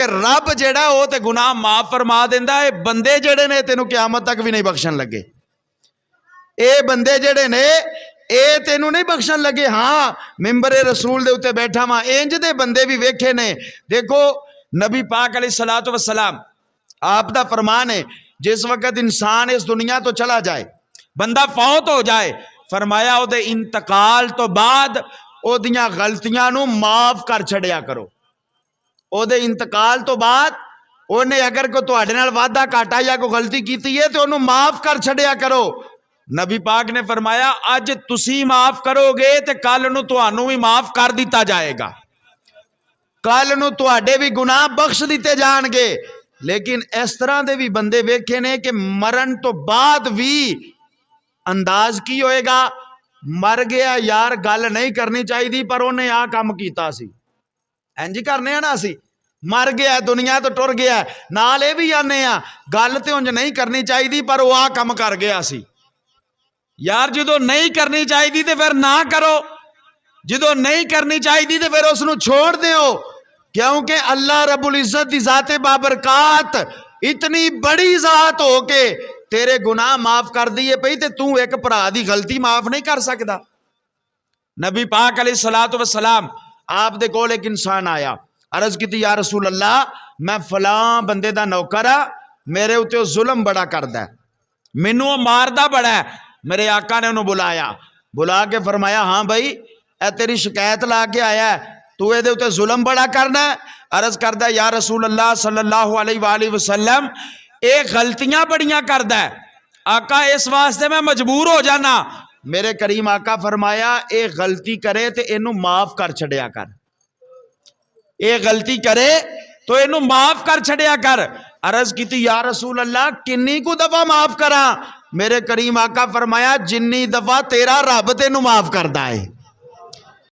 रब जेड़ा वो ते गुनाह माफ फरमा देंदा है। बंदे जेड़े ने तेनू क़यामत तक भी नहीं बख्शन लगे। ये बंदे जेड़े ने ये तेनू नहीं बख्शन लगे। हाँ मिंबरे रसूल दे उत्ते बैठा वा इंज दे बंदे भी वेखे ने। देखो नबी पाक अलैहिस्सलातु वस्सलाम आप दा फरमान है, जिस वक्त इंसान इस दुनिया तो चला जाए, बंदा फौत हो जाए, फरमाया ओदे इंतकाल तो बाद ओदियां गलतियां नू माफ कर छड़िया करो। ओदे इंतकाल तो बाद उन्हें अगर कोई तुहाडे नाल वादा घाटा या कोई गलती की है तो उन्होंने माफ कर छड़िया करो। नबी पाक ने फरमाया अज तुसी माफ करोगे तो कल नू तुहानू भी माफ कर दिता जाएगा, कल नू तुहाडे भी गुनाह बख्श दिते जाणगे। लेकिन इस तरह के भी बंदे वेखे ने कि मरण तो बाद भी अंदाज की होएगा, मर गया यार गल नहीं करनी चाहिए पर उन्हें आ काम किया सी, इंज करने ना असी, मर गया दुनिया तो टुर गया, नाल ये भी आने गल तो उंज नहीं करनी चाहिए पर वह आ काम कर गया सी। यार जो नहीं करनी चाहिए तो फिर ना करो, जो नहीं करनी चाहिए तो फिर उसनू छोड़ दो, क्योंकि अल्लाह रब्बुल इज्जत दी ज़ात बाबरकात इतनी बड़ी ज़ात हो के तेरे गुनाह माफ कर दिए पई ते तू एक भरा दी गलती माफ नहीं कर सकता। नबी पाक अलैहिस्सलातु वस्सलाम आप दे कोल एक इंसान आया, अर्ज की या रसूल अल्लाह मैं फलां बंदे दा नौकर आ, मेरे उत्ते जुल्म बड़ा करदा है, मैनू मारदा बड़ा है। मेरे आका ने उन्होंने बुलाया, बुला के फरमाया हाँ भाई ए तेरी शिकायत ला के आया है, तू ये उत्ते जुल्म बड़ा करना है। अर्ज करदा या रसूल अल्लाह सल्लल्लाहु अलैहि वसल्लम ये गलतियां बड़ियां करदा है आका, इस वास्ते मैं मजबूर हो जाना। मेरे करीम आका फरमाया ये गलती करे तो इनू माफ कर छड़िया कर, ये गलती करे तो इनू माफ कर छड़िया कर। अर्ज की या रसूल अल्लाह किन्नी को दफा माफ करा? मेरे करीम आका फरमाया जिन्नी दफा तेरा रब तेनू माफ करता है।